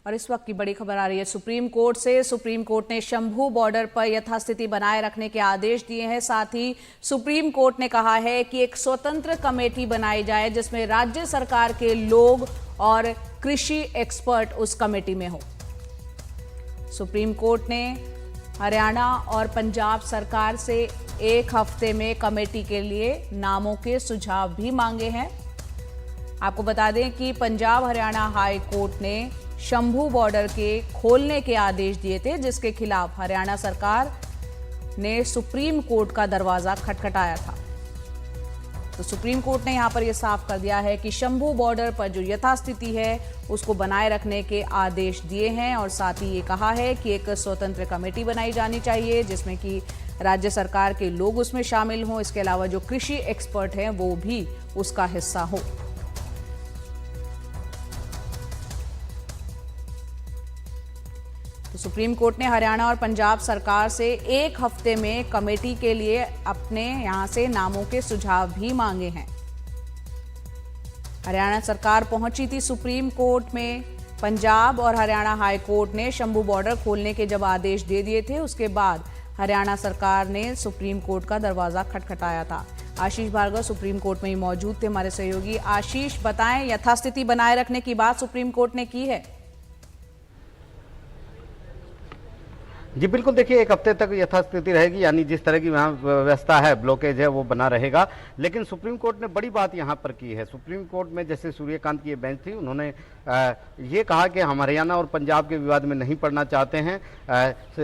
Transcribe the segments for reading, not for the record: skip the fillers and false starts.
और इस वक्त की बड़ी खबर आ रही है सुप्रीम कोर्ट से। सुप्रीम कोर्ट ने शंभू बॉर्डर पर यथास्थिति बनाए रखने के आदेश दिए हैं। साथ ही सुप्रीम कोर्ट ने कहा है कि एक स्वतंत्र कमेटी बनाई जाए जिसमें राज्य सरकार के लोग और कृषि एक्सपर्ट उस कमेटी में हो। सुप्रीम कोर्ट ने हरियाणा और पंजाब सरकार से एक हफ्ते में कमेटी के लिए नामों के सुझाव भी मांगे हैं। आपको बता दें कि पंजाब हरियाणा हाई कोर्ट ने शंभू बॉर्डर के खोलने के आदेश दिए थे, जिसके खिलाफ हरियाणा सरकार ने सुप्रीम कोर्ट का दरवाजा खटखटाया था। तो सुप्रीम कोर्ट ने यहां पर यह साफ कर दिया है कि शंभू बॉर्डर पर जो यथास्थिति है उसको बनाए रखने के आदेश दिए हैं और साथ ही ये कहा है कि एक स्वतंत्र कमेटी बनाई जानी चाहिए जिसमें कि राज्य सरकार के लोग उसमें शामिल हों। इसके अलावा जो कृषि एक्सपर्ट हैं वो भी उसका हिस्सा हो। तो सुप्रीम कोर्ट ने हरियाणा और पंजाब सरकार से एक हफ्ते में कमेटी के लिए अपने यहां से नामों के सुझाव भी मांगे हैं। हरियाणा सरकार पहुंची थी सुप्रीम कोर्ट में। पंजाब और हरियाणा हाई कोर्ट ने शंभू बॉर्डर खोलने के जब आदेश दे दिए थे उसके बाद हरियाणा सरकार ने सुप्रीम कोर्ट का दरवाजा खटखटाया था। आशीष भार्गव सुप्रीम कोर्ट में ही मौजूद थे, हमारे सहयोगी। आशीष, बताएं, यथास्थिति बनाए रखने की बात सुप्रीम कोर्ट ने की है? जी बिल्कुल, देखिए एक हफ्ते तक यथास्थिति रहेगी, यानी जिस तरह की वहाँ व्यवस्था है, ब्लॉकेज है, वो बना रहेगा। लेकिन सुप्रीम कोर्ट ने बड़ी बात यहाँ पर की है। सुप्रीम कोर्ट में जैसे सूर्यकांत की ये बेंच थी, उन्होंने ये कहा कि हम हरियाणा और पंजाब के विवाद में नहीं पड़ना चाहते हैं।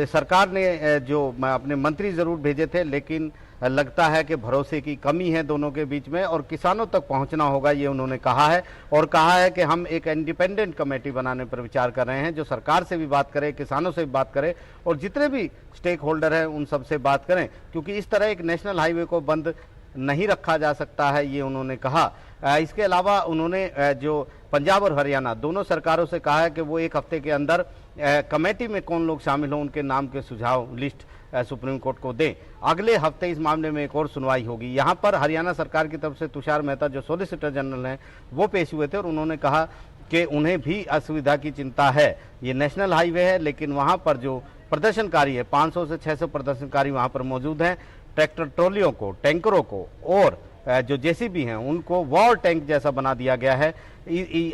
सरकार ने जो अपने मंत्री जरूर भेजे थे, लेकिन लगता है कि भरोसे की कमी है दोनों के बीच में और किसानों तक पहुंचना होगा, ये उन्होंने कहा है। और कहा है कि हम एक इंडिपेंडेंट कमेटी बनाने पर विचार कर रहे हैं जो सरकार से भी बात करे, किसानों से भी बात करे और जितने भी स्टेक होल्डर हैं उन सब से बात करें, क्योंकि इस तरह एक नेशनल हाईवे को बंद नहीं रखा जा सकता है, ये उन्होंने कहा। इसके अलावा उन्होंने जो पंजाब और हरियाणा दोनों सरकारों से कहा है कि वो एक हफ्ते के अंदर कमेटी में कौन लोग शामिल हों उनके नाम के सुझाव लिस्ट सुप्रीम कोर्ट को दें। अगले हफ्ते इस मामले में एक और सुनवाई होगी। यहाँ पर हरियाणा सरकार की तरफ से तुषार मेहता जो सॉलिसिटर जनरल हैं वो पेश हुए थे और उन्होंने कहा कि उन्हें भी असुविधा की चिंता है। ये नेशनल हाईवे है, लेकिन वहाँ पर जो प्रदर्शनकारी है, 500 से 600 प्रदर्शनकारी वहाँ पर मौजूद हैं। ट्रैक्टर ट्रॉलियों को, टैंकरों को और जो जेसीबी हैं उनको वॉर टैंक जैसा बना दिया गया है।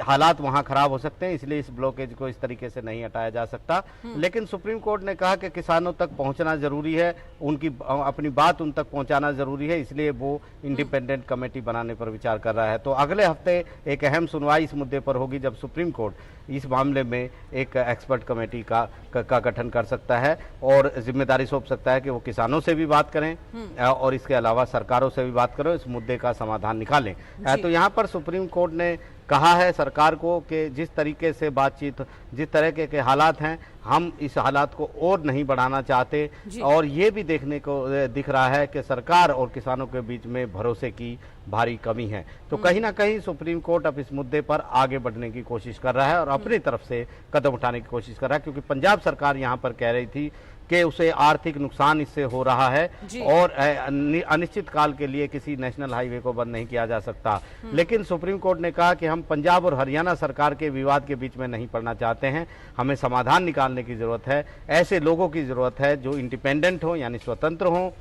हालात वहां खराब हो सकते हैं, इसलिए इस ब्लॉकेज को इस तरीके से नहीं हटाया जा सकता। लेकिन सुप्रीम कोर्ट ने कहा कि किसानों तक पहुंचना जरूरी है, उनकी अपनी बात उन तक पहुंचाना जरूरी है, इसलिए वो इंडिपेंडेंट कमेटी बनाने पर विचार कर रहा है। तो अगले हफ्ते एक अहम सुनवाई इस मुद्दे पर होगी जब सुप्रीम कोर्ट इस मामले में एक एक्सपर्ट कमेटी का गठन कर सकता है और जिम्मेदारी सौंप सकता है कि वो किसानों से भी बात करें और इसके अलावा सरकारों से भी बात करें, इस मुद्दे का समाधान निकालें। तो यहाँ पर सुप्रीम कोर्ट ने कहा है सरकार को कि जिस तरीके से बातचीत, जिस तरह के हालात हैं, हम इस हालात को और नहीं बढ़ाना चाहते और ये भी देखने को दिख रहा है कि सरकार और किसानों के बीच में भरोसे की भारी कमी है। तो कहीं ना कहीं सुप्रीम कोर्ट अब इस मुद्दे पर आगे बढ़ने की कोशिश कर रहा है और अपनी तरफ से कदम उठाने की कोशिश कर रहा है, क्योंकि पंजाब सरकार यहाँ पर कह रही थी कि उसे आर्थिक नुकसान इससे हो रहा है और अनिश्चित काल के लिए किसी नेशनल हाईवे को बंद नहीं किया जा सकता। लेकिन सुप्रीम कोर्ट ने कहा कि हम पंजाब और हरियाणा सरकार के विवाद के बीच में नहीं पड़ना चाहते हैं, हमें समाधान निकालने की जरूरत है। ऐसे लोगों की जरूरत है जो इंडिपेंडेंट हो, यानी स्वतंत्र हो,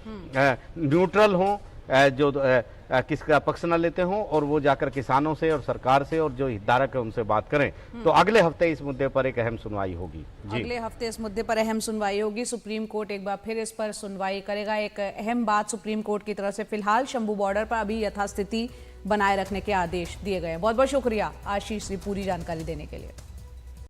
न्यूट्रल हो, जो किसका पक्ष न लेते हों और वो जाकर किसानों से और सरकार से और जो हितधारक है उनसे बात करें। तो अगले हफ्ते इस मुद्दे पर एक अहम सुनवाई होगी। अगले हफ्ते इस मुद्दे पर अहम सुनवाई होगी। सुप्रीम कोर्ट एक बार फिर इस पर सुनवाई करेगा। एक अहम बात सुप्रीम कोर्ट की तरफ से, फिलहाल शंभू बॉर्डर पर अभी यथास्थिति बनाए रखने के आदेश दिए गए। बहुत बहुत शुक्रिया आशीष जी पूरी जानकारी देने के लिए।